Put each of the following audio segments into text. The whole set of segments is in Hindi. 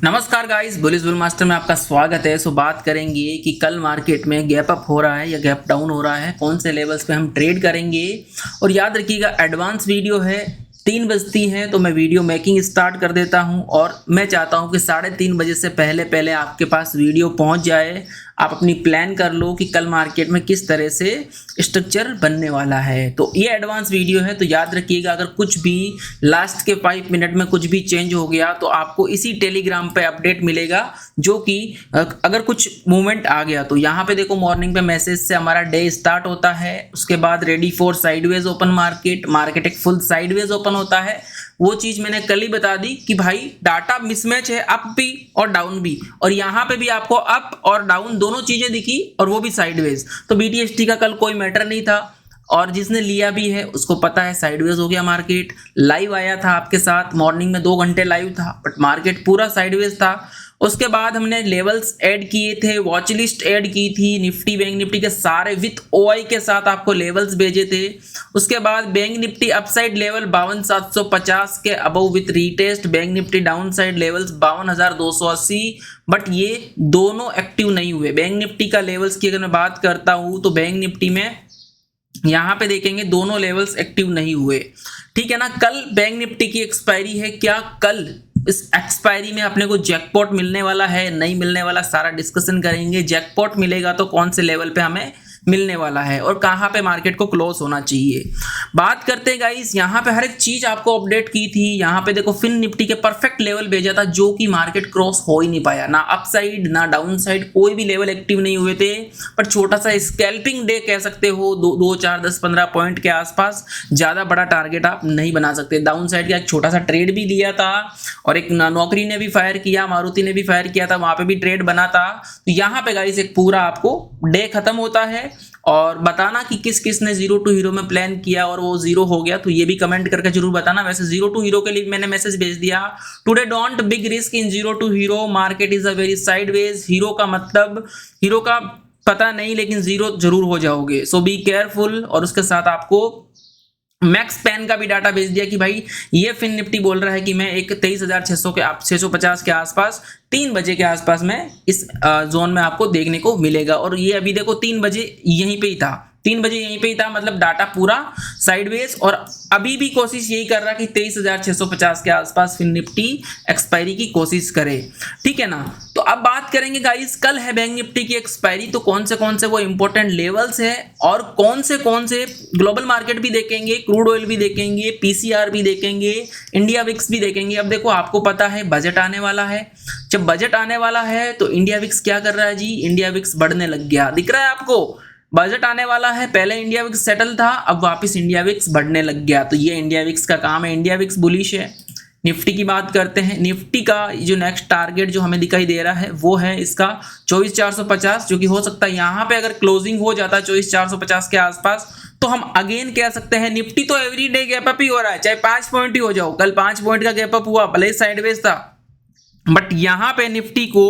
नमस्कार गाइस, बुलिश बुल मास्टर में आपका स्वागत है। बात करेंगे कि कल मार्केट में गैप अप हो रहा है या गैप डाउन हो रहा है, कौन से लेवल्स पे हम ट्रेड करेंगे। और याद रखिएगा एडवांस वीडियो है, 3 बजती हैं तो मैं वीडियो मेकिंग स्टार्ट कर देता हूं और मैं चाहता हूं कि 3:30 बजे से पहले पहले आपके पास वीडियो पहुंच जाए। आप अपनी प्लान कर लो कि कल मार्केट में किस तरह से स्ट्रक्चर बनने वाला है। तो ये एडवांस वीडियो है, तो याद रखिएगा अगर कुछ भी लास्ट के 5 मिनट में कुछ भी चेंज हो गया तो आपको इसी टेलीग्राम पे अपडेट मिलेगा, जो कि अगर कुछ मूवमेंट आ गया तो यहाँ पे देखो मॉर्निंग पे मैसेज से हमारा डे स्टार्ट होता है। उसके बाद ready for sideways open market एक फुल साइडवेज ओपन होता है। वो चीज मैंने कल ही बता दी कि भाई डाटा मिसमैच है, अप भी और डाउन भी, और यहाँ पे भी आपको अप और डाउन दोनों चीजें दिखी और वो भी साइडवेज। तो BTST का कल कोई मैटर नहीं था और जिसने लिया भी है उसको पता है साइडवेज हो गया मार्केट। लाइव आया था आपके साथ, मॉर्निंग में 2 घंटे लाइव था बट मार्केट पूरा साइडवेज था। उसके बाद हमने लेवल्स ऐड किए थे, वॉच लिस्ट ऐड की थी, निफ्टी बैंक निफ्टी के सारे विथ OI के साथ आपको लेवल्स भेजे थे। उसके बाद बैंक निफ्टी अपसाइड लेवल 52,750 के above with retest, bank Nifty down side levels 52,280, but ये दोनों एक्टिव नहीं हुए। बैंक निफ्टी का लेवल्स की अगर मैं बात करता हूं तो बैंक निफ्टी में यहां पे देखेंगे दोनों लेवल्स एक्टिव नहीं हुए, ठीक है ना। कल बैंक निफ्टी की एक्सपायरी है, क्या कल इस एक्सपायरी में अपने को जैकपॉट मिलने वाला है नहीं मिलने वाला, सारा डिस्कशन करेंगे। जैकपॉट मिलेगा तो कौन से लेवल पे हमें मिलने वाला है और कहां पे मार्केट को क्लोज होना चाहिए। बात करते हैं गाइस, यहां पे हर एक चीज आपको अपडेट की थी। यहां पे देखो फिन निफ्टी के परफेक्ट लेवल भेजा था जो कि मार्केट क्रॉस हो ही नहीं पाया, ना अपसाइड ना डाउन साइड, कोई भी लेवल एक्टिव नहीं हुए थे। पर छोटा सा स्कैल्पिंग डे कह सकते हो, 2 4 10 15 पॉइंट के आसपास, ज्यादा बड़ा टारगेट आप नहीं बना सकते। डाउन साइड का एक छोटा सा ट्रेड भी लिया था और एक नौकरी ने भी फायर किया, मारुति ने भी फायर किया था, वहां पे भी ट्रेड बना था। तो यहाँ पे गाइस एक पूरा आपको डे खत्म होता है और बताना कि किस किस ने 0 टू हीरो में प्लान किया और वो 0 हो गया, तो ये भी कमेंट करके जरूर बताना। वैसे 0 टू हीरो के लिए मैंने मैसेज भेज दिया, today don't big risk in 0 to hero, market is a very sideways. Hero का मतलब हीरो का पता नहीं लेकिन 0 जरूर हो जाओगे, सो बी केयरफुल। और उसके साथ आपको मैक्स पेन का भी डाटा भेज दिया कि भाई ये फिन निफ्टी बोल रहा है कि मैं एक 23,600 के 650 के आसपास 3 बजे के आसपास में इस जोन में आपको देखने को मिलेगा। और ये अभी देखो 3 बजे यहीं पे ही था, 3 बजे यहीं पे ही था, मतलब डाटा पूरा साइडवेज। और अभी भी कोशिश यही कर रहा कि 23,650 के आसपास फिन निफ्टी एक्सपायरी की कोशिश करे, ठीक है ना। तो अब बात करेंगे गाइस, कल है बैंक निफ्टी की एक्सपायरी, तो कौन से वो इंपॉर्टेंट लेवल्स है और कौन से ग्लोबल मार्केट भी देखेंगे, क्रूड ऑयल भी देखेंगे, PCR भी देखेंगे, इंडिया विक्स भी देखेंगे। अब देखो आपको पता है बजट आने वाला है, जब बजट आने वाला है तो इंडिया विक्स क्या कर रहा है जी, इंडिया विक्स बढ़ने लग गया, दिख रहा है आपको। बजट आने वाला है, पहले इंडिया विक्स सेटल था, अब वापस इंडिया विक्स बढ़ने लग गया, तो ये इंडिया विक्स का काम है। इंडिया विक्स बुलिश है। निफ्टी की बात करते हैं, निफ्टी का जो नेक्स्ट टारगेट जो हमें दिखाई दे रहा है वो है इसका 24,450, जो कि हो सकता है यहाँ पे अगर क्लोजिंग हो जाता है 24,450 के आसपास तो हम अगेन कह सकते हैं निफ्टी तो एवरीडे गैप अप ही हो रहा है, चाहे 5 पॉइंट ही हो जाओ। कल 5 पॉइंट का गैप अप हुआ, भले ही साइडवेज था, बट यहां पे निफ्टी को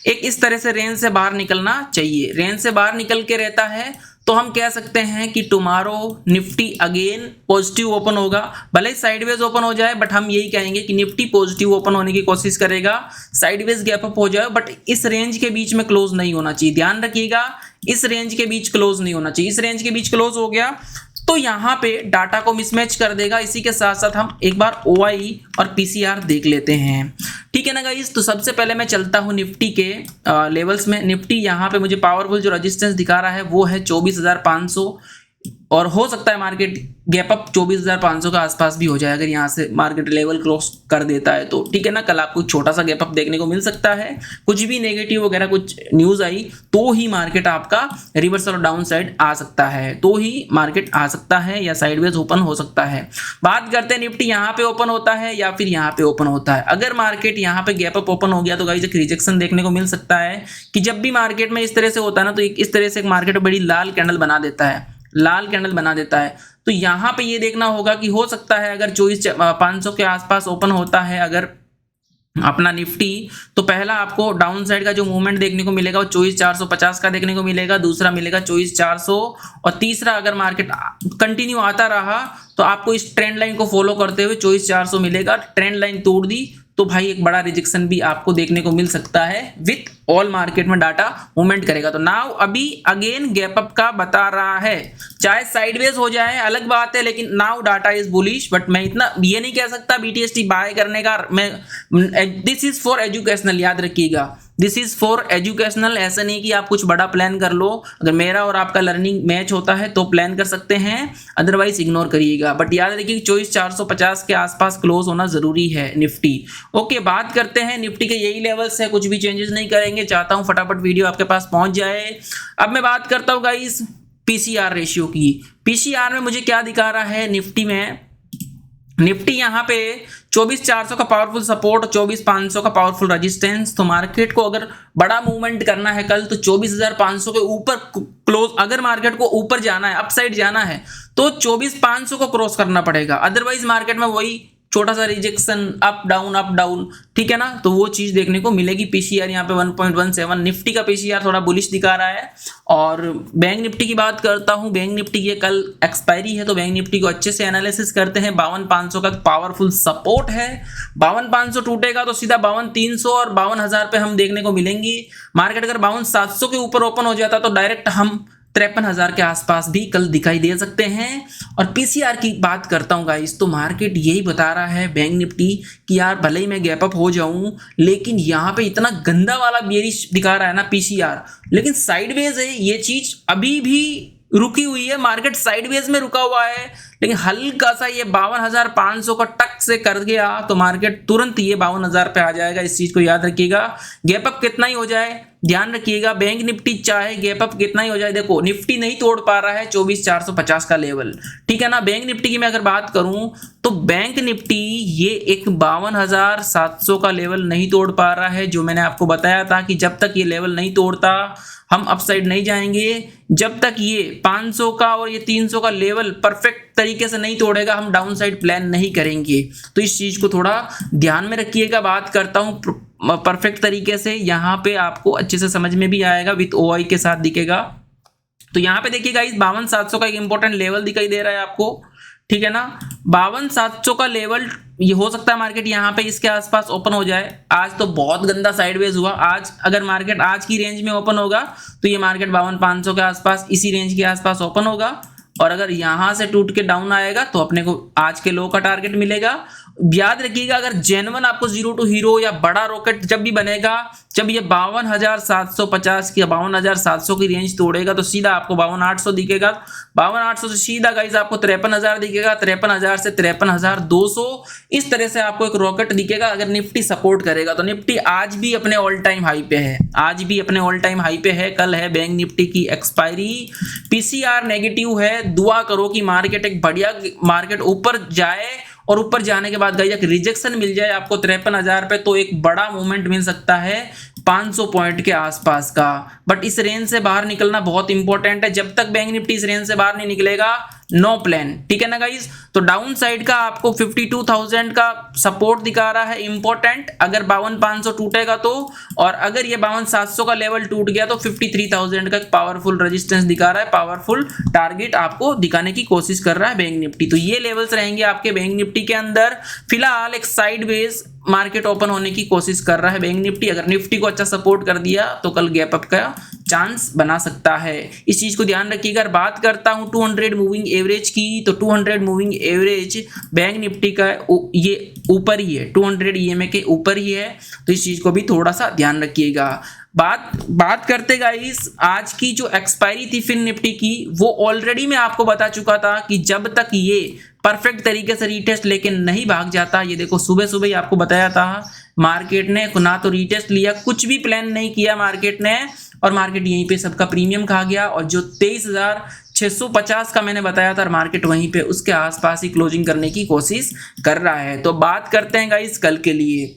एक इस तरह से रेंज से बाहर निकलना चाहिए। रेंज से बाहर निकल के रहता है तो हम कह सकते हैं कि tomorrow Nifty again positive open होगा, भले साइडवेज ओपन हो जाए, बट हम यही कहेंगे कि निफ्टी पॉजिटिव ओपन होने की कोशिश करेगा। साइडवेज गैप अप हो जाए बट इस रेंज के बीच में क्लोज नहीं होना चाहिए, ध्यान रखिएगा, इस रेंज के बीच क्लोज नहीं होना चाहिए। इस रेंज के बीच क्लोज हो गया तो यहाँ पे डाटा को मिसमैच कर देगा। इसी के साथ साथ हम एक बार OI और PCR देख लेते हैं, ठीक है ना गाइस। तो सबसे पहले मैं चलता हूँ निफ्टी के लेवल्स में। निफ्टी यहाँ पे मुझे पावरफुल जो रेजिस्टेंस दिखा रहा है वो है 24,500 और हो सकता है मार्केट गैप अप 24,500 के आसपास भी हो जाए अगर यहाँ से मार्केट लेवल क्रॉस कर देता है तो, ठीक है ना। कल आपको छोटा सा गैप अप देखने को मिल सकता है, कुछ भी नेगेटिव वगैरह कुछ न्यूज आई तो ही मार्केट आपका रिवर्सल और डाउन साइड आ सकता है, तो ही मार्केट आ सकता है या साइडवेज ओपन हो सकता है। बात करते हैं निफ्टी यहाँ पे ओपन होता है या फिर यहाँ पे ओपन होता है। अगर मार्केट यहाँ पे गैप अप ओपन हो गया तो गाइस एक रिजेक्शन देखने को मिल सकता है कि जब भी मार्केट में इस तरह से होता है ना तो इस तरह से मार्केट बड़ी लाल कैंडल बना देता है, लाल कैंडल बना देता है। तो यहां पे ये देखना होगा कि हो सकता है अगर 24,500 के आसपास ओपन होता है अगर अपना निफ्टी, तो पहला आपको डाउन साइड का जो मूवमेंट देखने को मिलेगा वो 24,450 का देखने को मिलेगा, दूसरा मिलेगा 24,400 और तीसरा अगर मार्केट कंटिन्यू आता रहा तो आपको इस ट्रेंड लाइन को फॉलो करते हुए 24,400 मिलेगा। ट्रेंड लाइन तोड़ दी तो भाई एक बड़ा रिजेक्शन भी आपको देखने को मिल सकता है विथ ऑल मार्केट में डाटा मूवमेंट करेगा। तो नाउ अभी अगेन गैप अप का बता रहा है, चाहे साइडवेज हो जाए अलग बात है, लेकिन now data is bullish. But मैं इतना ये नहीं कह सकता BTST बाय करने का। मैं दिस इज फॉर एजुकेशनल, याद रखिएगा, दिस इज फॉर एजुकेशनल। ऐसा नहीं कि आप कुछ बड़ा प्लान कर लो, अगर मेरा और आपका लर्निंग मैच होता है तो प्लान कर सकते हैं, अदरवाइज इग्नोर करिएगा। बट याद रखिए 24,450 के आसपास क्लोज होना जरूरी है निफ्टी। ओके, बात करते हैं निफ्टी के, यही लेवल्स है, कुछ भी चेंजेस नहीं करेंगे। चाहता हूं फटाफट वीडियो आपके पास पहुंच जाए। अब मैं बात करता हूं गाइस पीसीआर रेशियो की। पीसीआर में मुझे क्या दिखा रहा है निफ्टी में, निफ्टी यहाँ पे 24,400 का पावरफुल सपोर्ट, 24,500 का पावरफुल रेजिस्टेंस। तो मार्केट को अगर बड़ा मूवमेंट करना है कल तो 24,500 के ऊपर क्लोज, अगर मार्केट को ऊपर जाना है, अपसाइड जाना है तो 24,500 को क्रॉस करना पड़ेगा। अदरवाइज मार्केट में वही छोटा सा रिजेक्शन, अप डाउन, ठीक है ना, तो वो चीज देखने को मिलेगी। पीसीआर यहाँ पे 1.17, निफ्टी का पीसीआर थोड़ा बुलिश दिखा रहा है। और बैंक निफ्टी की बात करता हूँ, बैंक निफ्टी की कल एक्सपायरी है तो बैंक निफ्टी को अच्छे से एनालिसिस करते हैं। 52,500 का पावरफुल सपोर्ट है, 52,500 टूटेगा तो सीधा 52,300 और 52,000 पे हम देखने को मिलेंगे। मार्केट अगर 52,700 के ऊपर ओपन हो जाता तो डायरेक्ट हम 53,000 के आसपास भी कल दिखाई दे सकते हैं। और पीसीआर की बात करता हूं गाइस, तो मार्केट यही बता रहा है बैंक निफ्टी कि यार भले ही मैं गैप अप हो जाऊं, लेकिन यहां पे इतना गंदा वाला बेरिश दिखा रहा है ना पीसीआर, लेकिन साइडवेज है ये चीज, अभी भी रुकी हुई है, मार्केट साइडवेज में रुका हुआ है। लेकिन हल्का सा ये 52,500 का टक से कर गया तो मार्केट तुरंत ये 52,000 पे आ जाएगा। इस चीज को याद रखिएगा। गैप अप कितना ही हो जाए ध्यान रखिएगा, बैंक निफ्टी चाहे गैप अप कितना ही हो जाए, देखो निफ्टी नहीं तोड़ पा रहा है 24,450 का लेवल, ठीक है ना। बैंक निफ्टी की मैं अगर बात करूं तो बैंक निफ्टी ये एक 52,700 का लेवल नहीं तोड़ पा रहा है, जो मैंने आपको बताया था कि जब तक ये लेवल नहीं तोड़ता हम अपसाइड नहीं जाएंगे। जब तक ये 500 का और ये 300 का लेवल परफेक्ट तरीके से नहीं तोड़ेगा हम डाउन साइड प्लान नहीं करेंगे। तो इस चीज को थोड़ा ध्यान में रखिएगा। बात करता हूं परफेक्ट तरीके से, यहाँ पे आपको अच्छे से समझ में भी आएगा, विथ OI के साथ दिखेगा। तो यहाँ पे देखिएगा इस 52,700 का एक इंपॉर्टेंट लेवल दिखाई दे रहा है आपको, ठीक है ना। 52,700 का लेवल, ये हो सकता है मार्केट यहाँ पे इसके आसपास ओपन हो जाए। आज तो बहुत गंदा साइडवेज हुआ, आज अगर मार्केट आज की रेंज में ओपन होगा तो ये मार्केट 52,500 के आसपास, इसी रेंज के आसपास ओपन होगा। और अगर यहां से टूट के डाउन आएगा तो अपने को आज के लो का टारगेट मिलेगा। याद रखिएगा अगर जेन्युइन आपको जीरो टू हीरो या बड़ा रॉकेट जब भी बनेगा, जब ये 52,750 की 52,700 की रेंज तोड़ेगा तो सीधा आपको 52,800 दिखेगा। 52,800 से सीधा गाइस आपको 53,000 दिखेगा, 53,000 से 53,200, इस तरह से आपको एक रॉकेट दिखेगा अगर निफ्टी सपोर्ट करेगा। तो निफ्टी आज भी अपने ऑल टाइम हाई पे है, आज भी अपने ऑल टाइम हाई पे है। कल है बैंक निफ्टी की एक्सपायरी, पीसीआर नेगेटिव है। दुआ करो कि मार्केट एक बढ़िया मार्केट ऊपर जाए और ऊपर जाने के बाद गाइस एक रिजेक्शन मिल जाए आपको 53,000 पे, तो एक बड़ा मूवमेंट मिल सकता है 500 पॉइंट के आसपास का। बट इस रेंज से बाहर निकलना बहुत इंपॉर्टेंट है। जब तक बैंक निफ्टी इस रेंज से बाहर नहीं निकलेगा नो प्लान, ठीक है ना गाइस। तो डाउन साइड का आपको 52,000 का सपोर्ट दिखा रहा है इंपॉर्टेंट, अगर 52,500 टूटेगा तो, और अगर ये 52,700 का लेवल टूट गया तो 53,000 का पावरफुल रेजिस्टेंस दिखा रहा है, पावरफुल टारगेट आपको दिखाने की कोशिश कर रहा है बैंक निफ्टी। तो ये लेवल्स रहेंगे आपके बैंक निफ्टी के अंदर। फिलहाल एक साइडवेज मार्केट ओपन होने की कोशिश कर रहा है बैंक निफ्टी। अगर निफ्टी को अच्छा सपोर्ट कर दिया तो कल गैप अप का चांस बना सकता है, इस चीज को ध्यान रखिएगा। बात करता हूं 200 मूविंग एवरेज की, तो 200 मूविंग एवरेज बैंक निफ्टी का ये ऊपर ही है, 200 EMA के ऊपर ही है, तो इस चीज को भी थोड़ा सा ध्यान रखिएगा। बात करते गाइस आज की जो एक्सपायरी थी फिन निफ्टी की, वो ऑलरेडी मैं आपको बता चुका था कि जब तक ये परफेक्ट तरीके से रीटेस्ट लेके नहीं भाग जाता, ये देखो सुबह सुबह ही आपको बताया था मार्केट ने ना तो रीटेस्ट लिया, कुछ भी प्लान नहीं किया मार्केट ने, और मार्केट यहीं पे सबका प्रीमियम खा गया। और जो 23,650 का मैंने बताया था मार्केट वहीं पे उसके आसपास ही क्लोजिंग करने की कोशिश कर रहा है। तो बात करते हैं गाइस कल के लिए।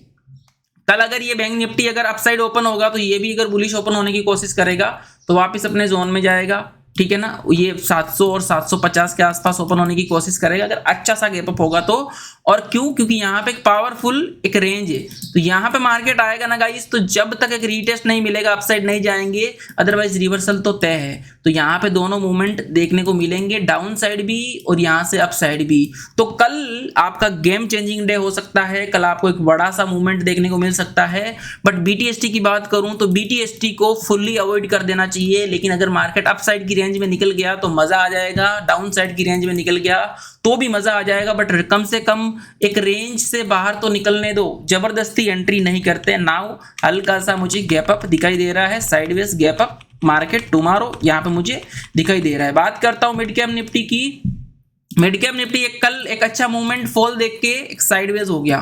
कल अगर ये बैंक निफ्टी अगर अपसाइड ओपन होगा तो ये भी अगर बुलिश ओपन होने की कोशिश करेगा तो वापस अपने जोन में जाएगा, ठीक है ना, ये 700 और 750 के आसपास ओपन होने की कोशिश करेगा अगर अच्छा सा गैप अप होगा तो। और क्यों? क्योंकि यहाँ पे एक पावरफुल एक रेंज है, तो यहाँ पे मार्केट आएगा ना गाइस, तो जब तक एक रीटेस्ट नहीं मिलेगा अपसाइड नहीं जाएंगे, अदरवाइज रिवर्सल तो तय है। तो यहाँ पे दोनों मूवमेंट देखने को मिलेंगे, डाउन साइड भी और यहाँ से अप साइड भी। तो कल आपका गेम चेंजिंग डे हो सकता है, कल आपको एक बड़ा सा मूवमेंट देखने को मिल सकता है। बट बीटीएसटी की बात करूं तो बीटीएसटी को फुल्ली अवॉइड कर देना चाहिए, लेकिन अगर मार्केट अप साइड की रेंज में निकल गया तो मजा आ जाएगा, डाउन साइड की रेंज में निकल गया तो भी मजा आ जाएगा। बट कम से कम एक रेंज से बाहर तो निकलने दो, जबरदस्ती एंट्री नहीं करते। नाउ हल्का सा मुझे गैप अप दिखाई दे रहा है, sideways gap up market tomorrow यहाँ पे मुझे दिखाई दे रहा है। बात करता हूं मिड कैप निफ्टी की। मिड कैप निफ्टी कल एक अच्छा मूवमेंट फॉल देख के एक साइडवेज हो गया,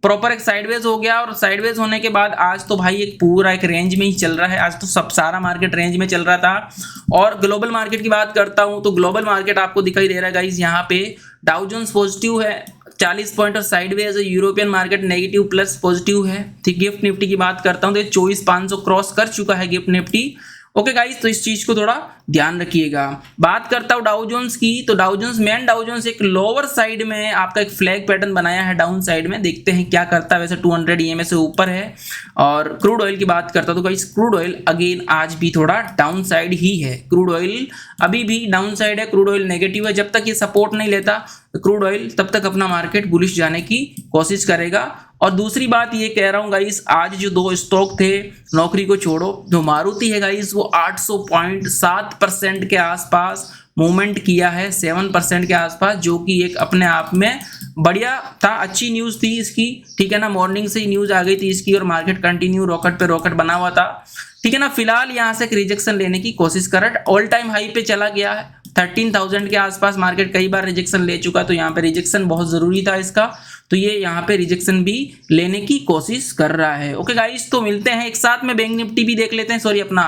प्रॉपर एक साइडवेज हो गया। और साइडवेज होने के बाद आज तो भाई एक पूरा एक रेंज में ही चल रहा है, आज तो सब सारा मार्केट रेंज में चल रहा था। और ग्लोबल मार्केट की बात करता हूं तो ग्लोबल मार्केट आपको दिखाई दे रहा है गाइस, यहाँ पे डाउ जोन्स पॉजिटिव है 40 पॉइंट और साइडवेज है, European market negative plus positive है। ठीक, गिफ्ट निफ्टी की बात करता हूं तो 24,500 क्रॉस कर चुका है गिफ्ट निफ्टी। ओके गाइस, तो इस चीज को थोड़ा ध्यान रखिएगा। बात करता हूं डाउ जोन्स की, तो डाउ जोन्स मेन डाउ जोन्स एक लोअर साइड में आपका एक फ्लैग पैटर्न बनाया है डाउन साइड में, देखते हैं क्या करता है। वैसे 200 ईएमए से ऊपर है। और क्रूड ऑयल की बात करता हूं तो गाइस क्रूड ऑयल अगेन आज भी थोड़ा डाउन साइड ही है, क्रूड ऑयल अभी भी डाउन साइड है, क्रूड ऑयल नेगेटिव है। जब तक ये सपोर्ट नहीं लेता क्रूड ऑयल तब तक अपना मार्केट बुलिश जाने की कोशिश करेगा। और दूसरी बात ये कह रहा हूं गाइस, आज जो दो स्टॉक थे, नौकरी को छोड़ो, जो मारुति है गाइस वो 800.7% के आसपास मूवमेंट किया है, 7% के आसपास, जो कि एक अपने आप में बढ़िया था, अच्छी न्यूज थी इसकी। ठीक है ना, मॉर्निंग से ही न्यूज आ गई थी इसकी और मार्केट कंटिन्यू रॉकेट पे रॉकेट बना हुआ था। ठीक है ना, फिलहाल यहाँ से एक रिजेक्शन लेने की कोशिश कर रहा है, ऑल टाइम हाई पे चला गया है 13,000 के आसपास, मार्केट कई बार रिजेक्शन ले चुका, तो यहाँ पे रिजेक्शन बहुत जरूरी था इसका, तो ये यहाँ पे रिजेक्शन भी लेने की कोशिश कर रहा है। ओके गाइस, तो मिलते हैं एक साथ में, बैंक निफ्टी भी देख लेते हैं, सॉरी अपना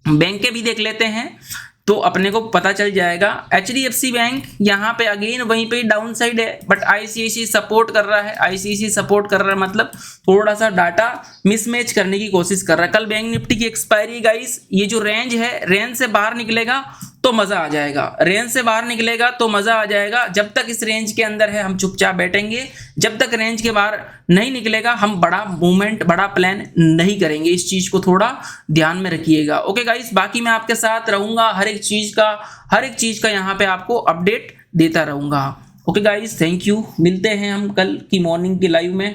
बैंक के भी देख लेते हैं, तो अपने को पता चल जाएगा। एचडीएफसी बैंक यहाँ पे अगेन वहीं पे डाउन साइड है, बट आईसीआईसी सपोर्ट कर रहा है, आईसीआईसी सपोर्ट कर रहा है, मतलब थोड़ा सा डाटा मिसमैच करने की कोशिश कर रहा है। कल बैंक निफ्टी की एक्सपायरी गाइस, ये जो रेंज है, रेंज से बाहर निकलेगा तो मजा आ जाएगा, रेंज से बाहर निकलेगा तो मजा आ जाएगा। जब तक इस रेंज के अंदर है हम चुपचाप बैठेंगे, जब तक रेंज के बाहर नहीं निकलेगा हम बड़ा मूवमेंट बड़ा प्लान नहीं करेंगे, इस चीज को थोड़ा ध्यान में रखिएगा। ओके गाइस, बाकी मैं आपके साथ रहूंगा, हर एक चीज का यहाँ पे आपको अपडेट देता रहूंगा। ओके गाइस, थैंक यू, मिलते हैं हम कल की मॉर्निंग की लाइव में।